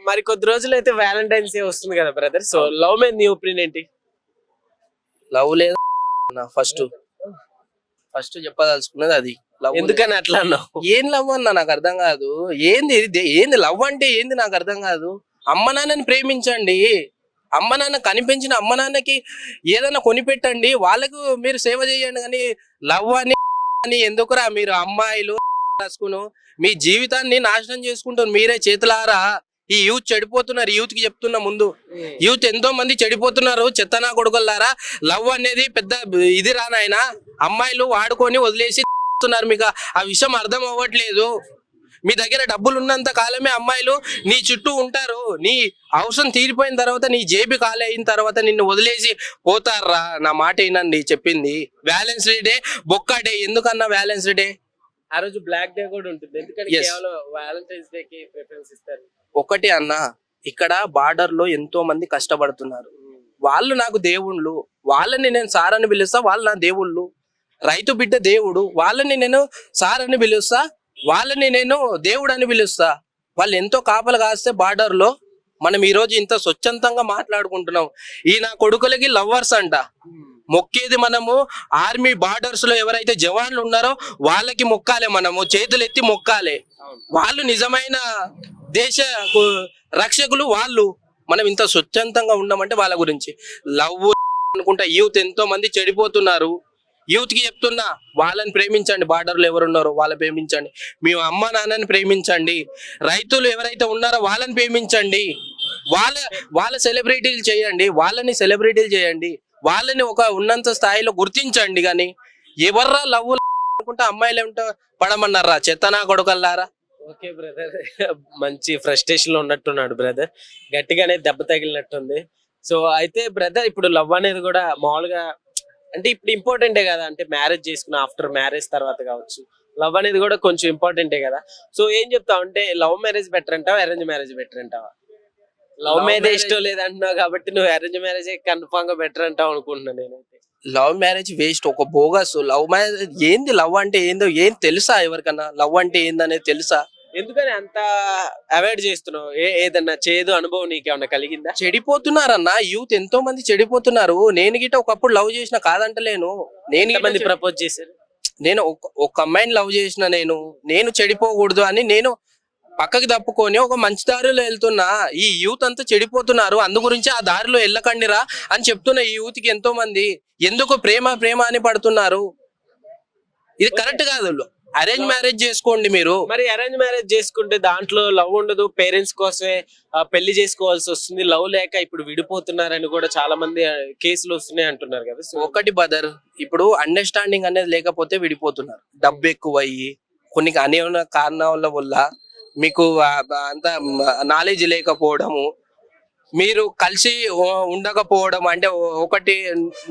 మరి కొద్ది రోజులు అయితే వ్యాలంటైన్స్ డే వస్తుంది కదా బ్రదర్. సో లవ్ మీద నీ ఒపీనియన్ ఏంటి? లవ్ లేదు ఫస్ట్ ఫస్ట్ చెప్పదలుచుకున్నది అది. లవ్ ఎందుకని అట్లా అన్నావు? ఏం లవ్ అన్నా నాకు అర్థం కాదు. ఏంది ఇది? ఏంది లవ్ అంటే ఏంది నాకు అర్థం కాదు. అమ్మ నాన్నని ప్రేమించండి, అమ్మ నాన్న కనిపించిన అమ్మ నాన్నకి ఏదైనా కొనిపెట్టండి, వాళ్ళకు మీరు సేవ చేయండి. కానీ లవ్ అని ఎందుకురా మీరు అమ్మాయిలు రాసుకును మీ జీవితాన్ని నాశనం చేసుకుంటారు మీరే చేతులారా. ఈ యూత్ చెడిపోతున్నారు. యూత్ కి చెప్తున్నా ముందు, యూత్ ఎంతో మంది చెడిపోతున్నారు. చెత్తనా కొడుకులారా, లవ్ అనేది పెద్ద ఇది రానాయన. అమ్మాయిలు వాడుకొని వదిలేసి మీకు ఆ విషయం అర్థం అవ్వట్లేదు. మీ దగ్గర డబ్బులు ఉన్నంత కాలమే అమ్మాయిలు నీ చుట్టూ ఉంటారు. నీ అవసరం తీరిపోయిన తర్వాత, నీ జేబు ఖాళీ అయిన తర్వాత నిన్ను వదిలేసి పోతారా. నా మాట వినండి చెప్పింది. వ్యాలెన్స్ డే బొక్క డే. ఎందుకన్నా వ్యాలెన్స్ డే? ఆ రోజు బ్లాక్ డే కూడా ఉంటుంది. ఎందుకంటే Yes. కేవలం వ్యాలంటైన్స్ డే కి ప్రిఫరెన్స్ ఇస్తారు. ఒకటి అన్న, ఇక్కడ బార్డర్ లో ఎంతో మంది కష్టపడుతున్నారు. వాళ్ళు నాకు దేవుళ్ళు. వాళ్ళని నేను సార్ అని పిలుస్తా, వాళ్ళు నా దేవుళ్ళు. రైతు బిడ్డ దేవుడు, వాళ్ళని నేను సార్ అని పిలుస్తా, వాళ్ళని నేను దేవుడు అని పిలుస్తా. వాళ్ళు ఎంతో కాపలు కాస్తే బార్డర్ లో మనం ఈ రోజు ఇంత స్వచ్ఛందంగా మాట్లాడుకుంటున్నాం. ఈ నా కొడుకులకి లవ్వర్స్ అంట. మొక్కేది మనము ఆర్మీ బార్డర్స్ లో ఎవరైతే జవాన్లు ఉన్నారో వాళ్ళకి మొక్కాలే, మనము చేతులు ఎత్తి మొక్కాలే. వాళ్ళు నిజమైన దేశ రక్షకులు వాళ్ళు. మనం ఇంత స్వచ్ఛందంగా ఉన్నామంటే వాళ్ళ గురించి. లవ్ అనుకుంటా యూత్ ఎంతో మంది చెడిపోతున్నారు. యూత్ కి చెప్తున్నా, వాళ్ళని ప్రేమించండి. బార్డర్లు ఎవరున్నారో వాళ్ళని ప్రేమించండి. మీ అమ్మ నాన్నని ప్రేమించండి. రైతులు ఎవరైతే ఉన్నారో వాళ్ళని ప్రేమించండి. వాళ్ళ సెలబ్రిటీలు చేయండి, వాళ్ళని సెలబ్రిటీలు చేయండి. వాళ్ళని ఒక ఉన్నంత స్థాయిలో గుర్తించండి. కానీ ఎవర్రా లవ్ అనుకుంటా అమ్మాయిలు ఏమిటో పడమన్నారా చెత్తనా కొడుకల్లారా. ఓకే బ్రదర్, మంచి ఫ్రస్ట్రేషన్ లో ఉన్నట్టున్నాడు బ్రదర్. గట్టిగానే దెబ్బ తగిలినట్టుంది. సో అయితే బ్రదర్, ఇప్పుడు లవ్ అనేది కూడా మామూలుగా అంటే ఇప్పుడు ఇంపార్టెంటే కదా. అంటే మ్యారేజ్ చేసుకున్న ఆఫ్టర్ మ్యారేజ్ తర్వాత కావచ్చు, లవ్ అనేది కూడా కొంచెం ఇంపార్టెంటే కదా. సో ఏం చెప్తావు అంటే, లవ్ మ్యారేజ్ బెటర్ అంటావా, అరేంజ్ మ్యారేజ్ బెటర్ అంటావా? లవ్ మ్యారేజ్ ఇష్టం లేదంటున్నావు కాబట్టి నువ్వు అరేంజ్ మ్యారేజ్ కన్ఫామ్ గా బెటర్ అంటావు అనుకుంటున్నా నేనైతే. లవ్ మ్యారేజ్ వేస్ట్, ఒక బోగస్. లవ్ మ్యారేజ్ ఏంది? లవ్ అంటే ఏందో ఏం తెలుసా ఎవరికన్నా? లవ్ అంటే ఏందనేది తెలుసా? ఎందుకని అంత అవాయిడ్ చేస్తున్నావు? ఏదన్నా చేదు అనుభవం నీకేమన్నా కలిగిందా? చెడిపోతున్నారన్న యూత్, ఎంతో మంది చెడిపోతున్నారు. నేను గిట్ట ఒకప్పుడు లవ్ చేసిన కాదంటలేను. మంది ప్రపోజ్ చేశారు. నేను ఒక అమ్మాయిని లవ్ చేసిన. నేను చెడిపోకూడదు అని నేను పక్కకి తప్పుకొని ఒక మంచి దారిలో వెళ్తున్నా. ఈ యూత్ అంతా చెడిపోతున్నారు. అందు గురించి ఆ దారిలో వెళ్ళకండిరా అని చెప్తున్నా ఈ యూత్ కి ఎంతో మంది. ఎందుకు ప్రేమ ప్రేమ అని పడుతున్నారు? ఇది కరెక్ట్ కాదు. అరేంజ్ మ్యారేజ్ చేసుకోండి మీరు. మరి అరేంజ్ మ్యారేజ్ చేసుకుంటే దాంట్లో లవ్ ఉండదు, పేరెంట్స్ కోసమే పెళ్లి చేసుకోవాల్సి వస్తుంది. లవ్ లేక ఇప్పుడు విడిపోతున్నారని కూడా చాలా మంది కేసులు వస్తున్నాయి అంటున్నారు కదా. సో ఒకటి బదర్, ఇప్పుడు అండర్స్టాండింగ్ అనేది లేకపోతే విడిపోతున్నారు. డబ్బు ఎక్కువయ్యి, కొన్ని అనేక కారణాల వల్ల, మీకు అంత నాలెడ్జ్ లేకపోవడము, మీరు కలిసి ఉండకపోవడం. అంటే ఒకటి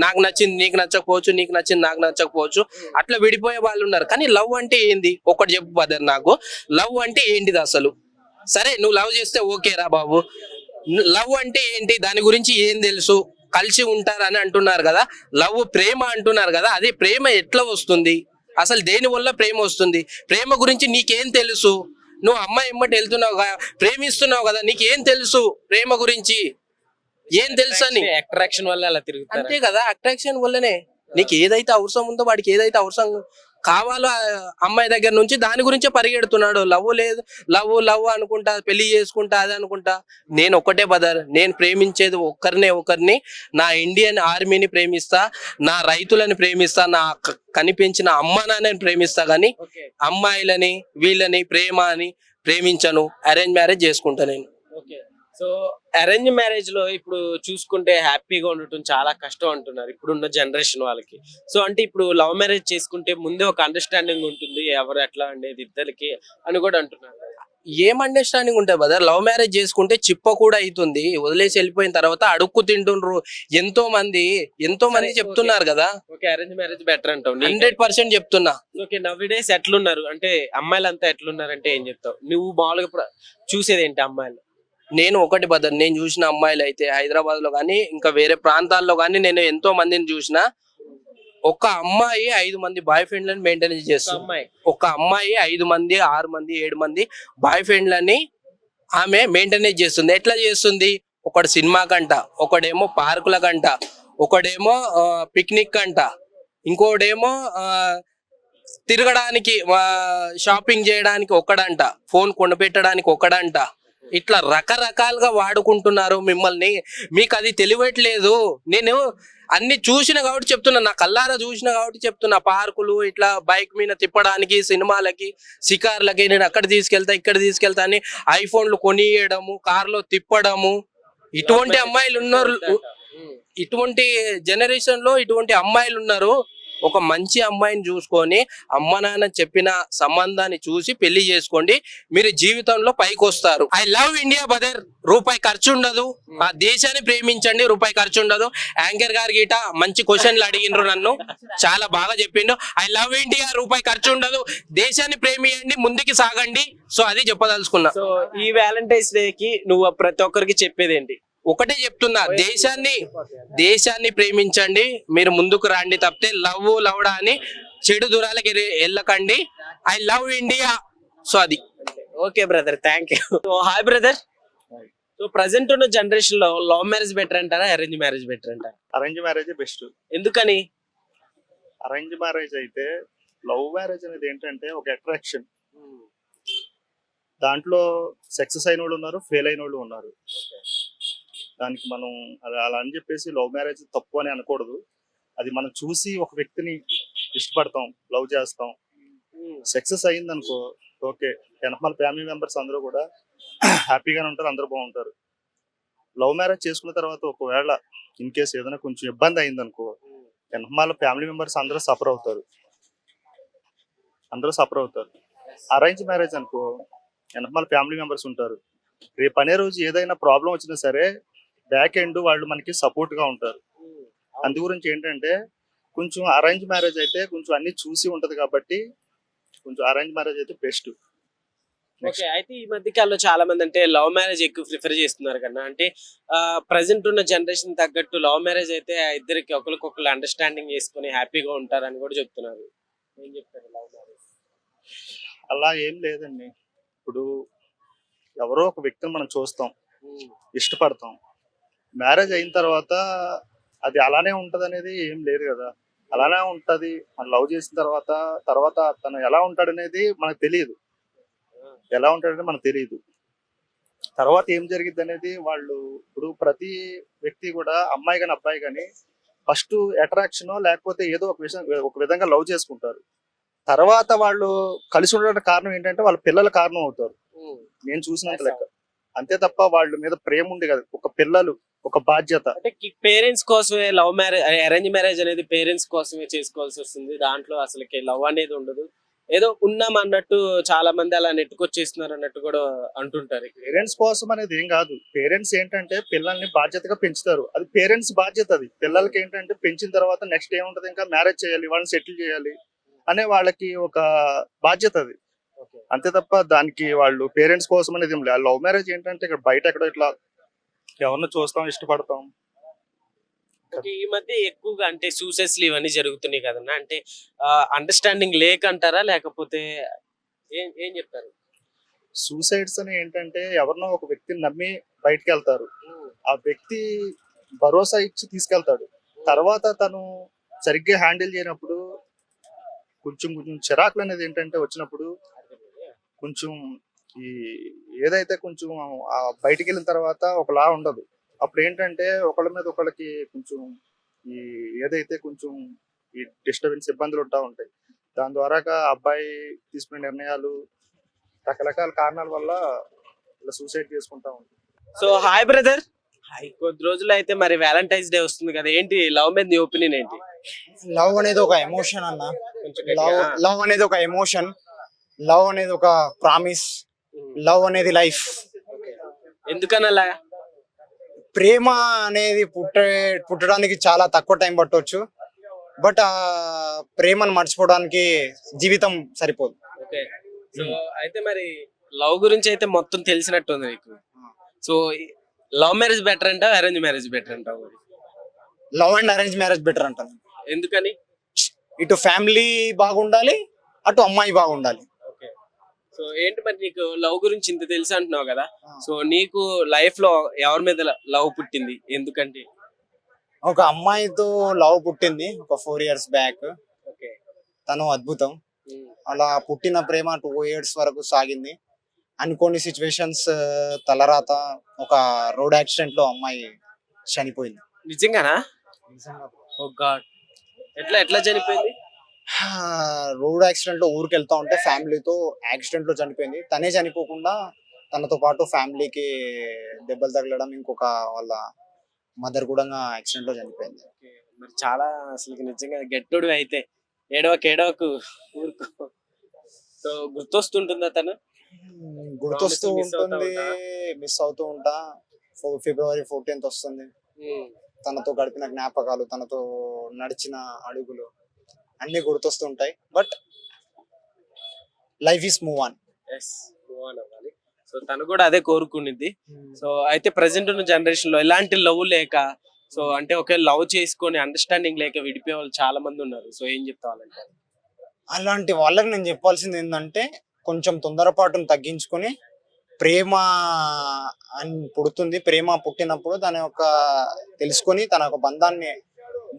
నాకు నచ్చింది నీకు నచ్చకపోవచ్చు, నీకు నచ్చింది నాకు నచ్చకపోవచ్చు, అట్లా విడిపోయే వాళ్ళు ఉన్నారు. కానీ లవ్ అంటే ఏంది? ఒకటి చెప్పు బదర్ నాకు, లవ్ అంటే ఏంటిది అసలు? సరే నువ్వు లవ్ చేస్తే ఓకేరా బాబు, లవ్ అంటే ఏంటి? దాని గురించి ఏం తెలుసు? కలిసి ఉంటారని అంటున్నారు కదా, లవ్ ప్రేమ అంటున్నారు కదా. అదే ప్రేమ ఎట్లా వస్తుంది అసలు? దేని వల్ల ప్రేమ వస్తుంది? ప్రేమ గురించి నీకేం తెలుసు? నువ్వు అమ్మాయి ఎమ్మటి వెళ్తున్నావు, ప్రేమిస్తున్నావు కదా, నీకేం తెలుసు ప్రేమ గురించి? ఏం తెలుసు అని? అట్రాక్షన్ వల్ల అలా తిరుగుతారు. అంతే కదా, అట్రాక్షన్ వల్లనే. నీకు ఏదైతే అవసరం ఉందో, వాడికి ఏదైతే అవసరం కావాలో అమ్మాయి దగ్గర నుంచి దాని గురించే పరిగెడుతున్నాడు. లవ్ లేదు, లవ్ లవ్ అనుకుంటా, పెళ్లి చేసుకుంటా, అది అనుకుంటా. నేను ఒకటే బదర్, నేను ప్రేమించేది ఒకరిని. నా ఇండియన్ ఆర్మీని ప్రేమిస్తా, నా రైతులని ప్రేమిస్తా, నా కనిపించిన అమ్మ నాన్నని ప్రేమిస్తా. కానీ అమ్మాయిలని వీళ్ళని ప్రేమ అని ప్రేమించను. అరేంజ్ మ్యారేజ్ చేసుకుంటా నేను. సో అరేంజ్ మ్యారేజ్ లో ఇప్పుడు చూసుకుంటే హ్యాపీగా ఉండటం చాలా కష్టం అంటున్నారు ఇప్పుడున్న జనరేషన్ వాళ్ళకి. సో అంటే ఇప్పుడు లవ్ మ్యారేజ్ చేసుకుంటే ముందే ఒక అండర్స్టాండింగ్ ఉంటుంది, ఎవరు ఎట్లా అనేది ఇద్దరికి అని కూడా అంటున్నారు. ఏం అండర్స్టాండింగ్ ఉంటాయి బదర్? లవ్ మ్యారేజ్ చేసుకుంటే చిప్ప కూడా అవుతుంది. వదిలేసి వెళ్ళిపోయిన తర్వాత అడుక్కు తింటుండ్రు ఎంతో మంది చెప్తున్నారు కదా. ఓకే, అరేంజ్ మ్యారేజ్ బెటర్ అంటావు? 100% చెప్తున్నా. ఓకే, నవ్విడేస్ ఎట్లున్నారు అంటే అమ్మాయిలంతా ఎట్లున్నారు అంటే ఏం చెప్తావు? నువ్వు మామూలుగా చూసేది ఏంటి అమ్మాయిలు? నేను ఒకటి బదర్, నేను చూసిన అమ్మాయిలు అయితే హైదరాబాద్ లో కానీ ఇంకా వేరే ప్రాంతాల్లో కానీ నేను ఎంతో మందిని చూసిన. ఒక అమ్మాయి 5 మంది బాయ్ ఫ్రెండ్లను మెయింటైన్ చేస్తుంది. ఒక అమ్మాయి 5 మంది 6 మంది 7 మంది బాయ్ ఫ్రెండ్లని ఆమె మెయింటెనెన్స్ చేస్తుంది. ఎట్లా చేస్తుంది? ఒకడు సినిమా కంట, ఒకడేమో పార్కుల కంట, ఒకడేమో పిక్నిక్ అంట, ఇంకోడేమో తిరగడానికి షాపింగ్ చేయడానికి ఒకడంట, ఫోన్ కొనపెట్టడానికి ఒకడంట. ఇట్లా రకరకాలుగా వాడుకుంటున్నారు మిమ్మల్ని. మీకు అది తెలియట్లేదు. నేను అన్ని చూసిన కాబట్టి చెప్తున్నా, నా కల్లారా చూసిన కాబట్టి చెప్తున్నా. పార్కులు ఇట్లా బైక్ మీద తిప్పడానికి, సినిమాలకి, షికార్లకి, నేను అక్కడ తీసుకెళ్తా ఇక్కడ తీసుకెళ్తా అని ఐఫోన్లు కొనియడము, కార్లో తిప్పడము. ఇటువంటి అమ్మాయిలు ఉన్నారు. ఇటువంటి జనరేషన్ లో ఇటువంటి అమ్మాయిలు ఉన్నారు. ఒక మంచి అమ్మాయిని చూసుకొని అమ్మ నాన్న చెప్పిన సంబంధాన్ని చూసి పెళ్లి చేసుకోండి, మీరు జీవితంలో పైకి వస్తారు. I love India brother. రూపాయి ఖర్చు ఉండదు. ఆ దేశాన్ని ప్రేమించండి, రూపాయి ఖర్చు ఉండదు. యాంకర్ గారు గీట మంచి క్వశ్చన్లు అడిగిండ్రు, నన్ను చాలా బాగా చెప్పిండు. ఐ లవ్ ఇండియా, రూపాయి ఖర్చు ఉండదు, దేశాన్ని ప్రేమియండి, ముందుకి సాగండి. సో అది చెప్పదలుచుకున్నా. సో ఈ వ్యాలంటైన్స్ డే కి నువ్వు ప్రతి ఒక్కరికి చెప్పేది ఏంటి? ఒకటే చెప్తున్నా, దేశాన్ని ప్రేమించండి, మీరు ముందుకు రండి. తప్పితే లవ్డా అని చెడు దూరాలకి వెళ్ళకండి. I love India. సో అది. Okay brother, thank you. So hi brother. So present ఉన్న జనరేషన్ లో లవ్ మ్యారేజ్ బెటర్ అంటారా, అరేంజ్ మ్యారేజ్ బెటర్ అంటారా? Arrange marriage best. ఎందుకని? అరేంజ్ మ్యారేజ్ అయితే, లవ్ మ్యారేజ్ అనేది ఏంటంటే ఒక అట్రాక్షన్. దాంట్లో సక్సెస్ అయిన వాళ్ళు ఉన్నారు, ఫెయిల్ అయిన వాళ్ళు ఉన్నారు. దానికి మనం అలా అని చెప్పేసి లవ్ మ్యారేజ్ తప్పు అని అనకూడదు. అది మనం చూసి ఒక వ్యక్తిని ఇష్టపడతాం, లవ్ చేస్తాం, సక్సెస్ అయింది అనుకో, ఓకే, వెనకాల ఫ్యామిలీ మెంబర్స్ అందరూ కూడా హ్యాపీగానే ఉంటారు, అందరూ బాగుంటారు. లవ్ మ్యారేజ్ చేసుకున్న తర్వాత ఒకవేళ ఇన్ కేసు ఏదైనా కొంచెం ఇబ్బంది అయింది అనుకో, వెనకాల ఫ్యామిలీ మెంబర్స్ అందరూ సఫర్ అవుతారు. అరేంజ్ మ్యారేజ్ అనుకో, వెనకాల ఫ్యామిలీ మెంబర్స్ ఉంటారు. రేపు అనే రోజు ఏదైనా ప్రాబ్లం వచ్చినా సరే బ్యాక్ ఎండ్ వాళ్ళు మనకి సపోర్ట్ గా ఉంటారు. అందు గురించి ఏంటంటే కొంచెం అరేంజ్ మ్యారేజ్ అయితే కొంచెం అన్ని చూసి ఉంటది కాబట్టి కొంచెం అరేంజ్ మ్యారేజ్ అయితే బెస్ట్. ఓకే, అయితే ఈ మధ్య కాలంలో చాలా మంది అంటే లవ్ మ్యారేజ్ ఎక్కువ ప్రిఫర్ చేస్తున్నారు కన్నా, అంటే ప్రజెంట్ ఉన్న జనరేషన్ తగ్గట్టు లవ్ మ్యారేజ్ అయితే ఇద్దరికి ఒకరికొకరు అండర్స్టాండింగ్ చేసుకుని హ్యాపీగా ఉంటారని కూడా చెప్తున్నారు. ఏం చెప్తారు లవ్ మ్యారేజ్? అలా ఏం లేదండి. ఇప్పుడు ఎవరో ఒక వ్యక్తిని మనం చూస్తాం, ఇష్టపడతాం. మ్యారేజ్ అయిన తర్వాత అది అలానే ఉంటది అనేది ఏం లేదు కదా. అలానే ఉంటది. మనం లవ్ చేసిన తర్వాత తను ఎలా ఉంటాడనేది మనకు తెలియదు. తర్వాత ఏం జరిగిద్ది అనేది వాళ్ళు, ఇప్పుడు ప్రతి వ్యక్తి కూడా అమ్మాయి కానీ అబ్బాయి కానీ ఫస్ట్ అట్రాక్షన్ లేకపోతే ఏదో ఒక విధంగా లవ్ చేసుకుంటారు. తర్వాత వాళ్ళు కలిసి ఉండడానికి కారణం ఏంటంటే వాళ్ళ పిల్లల కారణం అవుతారు, నేను చూసినంత లెక్క. అంతే తప్ప వాళ్ళ మీద ప్రేమ ఉంది కదా, ఒక పిల్లలు ఒక బాధ్యత. అంటే పేరెంట్స్ కోసమే లవ్ మ్యారేజ్, అరేంజ్ మ్యారేజ్ అనేది పేరెంట్స్ కోసమే చేసుకోవాల్సి వస్తుంది. దాంట్లో అసలుకి లవ్ అనేది ఉండదు. ఏదో ఉన్నాం అన్నట్టు చాలా మంది అలా నెట్టుకొచ్చేస్తున్నారు అన్నట్టు కూడా అంటుంటారు. పేరెంట్స్ కోసం అనేది ఏం కాదు. పేరెంట్స్ ఏంటంటే పిల్లల్ని బాధ్యతగా పెంచుతారు, అది పేరెంట్స్ బాధ్యత. అది పిల్లలకి ఏంటంటే పెంచిన తర్వాత నెక్స్ట్ ఏముంటది, ఇంకా మ్యారేజ్ చేయాలి, వాళ్ళని సెటిల్ చేయాలి అనే వాళ్ళకి ఒక బాధ్యత అది. అంతే తప్ప దానికి వాళ్ళు పేరెంట్స్ కోసం అనేది ఏం లేదు. లవ్ మ్యారేజ్ ఏంటంటే ఇక్కడ బయట ఎక్కడో ఇట్లా ఎవరిని చూస్తాం, ఇష్టపడతాం. ఈ మధ్య ఎక్కువగా అంటే సూసైడ్స్ ఇవన్నీ జరుగుతున్నాయి కదన్నా, అంటే అండర్స్టాండింగ్ లేక అంటారా, లేకపోతే ఏం చెప్తారు? సూసైడ్స్ అని ఏంటంటే ఎవరినో ఒక వ్యక్తిని నమ్మి బయటకు వెళ్తారు, ఆ వ్యక్తి భరోసా ఇచ్చి తీసుకెళ్తాడు. తర్వాత తను సరిగ్గా హ్యాండిల్ చేయనప్పుడు కొంచెం చిరాకులు అనేది ఏంటంటే వచ్చినప్పుడు కొంచెం ఈ ఏదైతే కొంచెం బయటికి వెళ్ళిన తర్వాత ఒకలా ఉండదు. అప్పుడు ఏంటంటే ఒకళ్ళ మీద ఒకళ్ళకి కొంచెం ఈ ఏదైతే కొంచెం ఈ డిస్టర్బెన్స్ ఇబ్బందులు ఉంటాయి. దాని ద్వారాగా అబ్బాయి తీసుకునే నిర్ణయాలు రకరకాల కారణాల వల్ల ఇలా సూసైడ్ చేసుకుంటా ఉంటారు. So hi brother. కొద్ది రోజులు అయితే మరి వ్యాలంటైన్స్ డే వస్తుంది కదా, ఏంటి లవ్ మీద నీ ఒపీనియన్ ఏంటి? లవ్ అనేది ఒక ఎమోషన్ అన్న. లవ్ అనేది ఒక ఎమోషన్, లవ్ అనేది ఒక ప్రామిస్, లవ్ అనేది లైఫ్. ఎందుకని అలా? ప్రేమ అనేది పుట్టడానికి చాలా తక్కువ టైం పట్టవచ్చు, బట్ ఆ ప్రేమను మర్చిపోవడానికి జీవితం సరిపోదు. ఓకే, సో అయితే మరి లవ్ గురించి అయితే మొత్తం తెలిసినట్టుంది నీకు. సో లవ్ మ్యారేజ్ బెటర్ అంటావు, అరేంజ్ మ్యారేజ్ బెటర్ అంటావు? Love and arrange marriage better అంటాను. ఎందుకని? ఇటు ఫ్యామిలీ బాగుండాలి, అటు అమ్మాయి బాగుండాలి. సో ఏంటి మరి నీకు లవ్ గురించి ఇంత తెలుసు అంటున్నావు కదా, ఆ. సో నీకు లైఫ్ లో ఎవరి మీద లవ్ పుట్టింది ఎందుకంటే? ఒక అమ్మాయితో లవ్ పుట్టింది ఒక 4 years బ్యాక్. ఓకే. తను అద్భుతం. అలా పుట్టిన ప్రేమ 2 years వరకు సాగింది. అనుకోని సిచ్యువేషన్స్ తలరాత ఒక రోడ్ యాక్సిడెంట్ లో అమ్మాయి చనిపోయింది. నిజంగానా? ఓ గాడ్, ఎట్లా ఎట్లా చనిపోయింది? రోడ్ యాక్సిడెంట్ లో ఊరికి వెళ్తా ఉంటే ఫ్యామిలీతో యాక్సిడెంట్ లో చనిపోయింది. తనే చనిపోకుండా తనతో పాటు ఫ్యామిలీకి దెబ్బలు తగలడం, ఇంకొక వాళ్ళ మదర్ కూడా యాక్సిడెంట్ లో చనిపోయింది. ఓకే. మరి చాలా అసలు నిజంగా గట్టుడు అయితే ఏడవకు ఊరుకో. సో గుర్తొస్తుంటుందా తను? గుర్తొస్తూ Promise miss అవుతా ఉంటుంది, ఉంటా? మిస్ అవుతూ ఉంటా. February 14th వస్తుంది. తనతో గడిపిన జ్ఞాపకాలు, తనతో నడిచిన అడుగులు అన్ని గుర్తొస్తుంటాయి. But life is move on. Yes, move on అవ్వాలి. సో తను కూడా అదే కోరుకునింది. సో అయితే ప్రజెంట్ ఉన్న జనరేషన్ లో ఎలాంటి లవ్ లేక, సో అంటే ఒకే లవ్ చేసుకొని అండర్స్టాండింగ్ లేక విడిపోయే వాళ్ళు చాలా మంది ఉన్నారు. సో ఏం చెప్తావాలంటే? అలాంటి వాళ్ళకి నేను చెప్పాల్సింది ఏంటంటే, కొంచెం తొందరపాటును తగ్గించుకొని ప్రేమ అని పుడుతుంది. ప్రేమ పుట్టినప్పుడు దాని యొక్క తెలుసుకొని తన యొక్క బంధాన్ని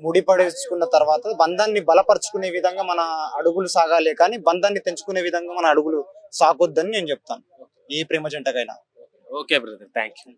ముడిపడేసుకున్న తర్వాత బంధాన్ని బలపరుచుకునే విధంగా మన అడుగులు సాగాలి, కానీ బంధాన్ని తెంచుకునే విధంగా మన అడుగులు సాగొద్దని నేను చెప్తాను ఏ ప్రేమ జంటకైనా. Okay brother, thank you.